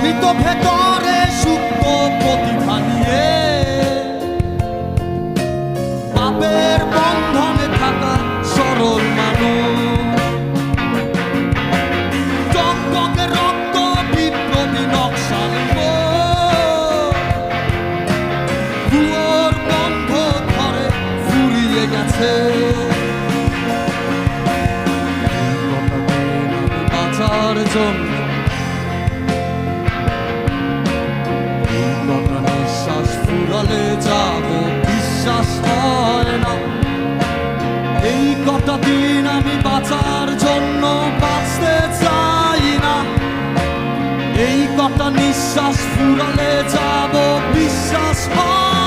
আমি তো ভেতরে সূক্ষ্ম প্রতিভা নিয়ে পাপের বন্ধনে থাকা সরল মানুষ। টকটকে রক্ত বিপ্লবী নকশা নিব, ভুয়োর গন্ধ ধরে ফুরিয়ে গেছে। বাঁচার জন্য নিঃশ্বাস ফুরালে যাব, বিশ্বাস হয় না। এই কটা দিন আমি বাঁচার জন্য বাঁচতে চাই না। এই কটা নিঃশ্বাস ফুরালে যাব, বিশ্বাস হয়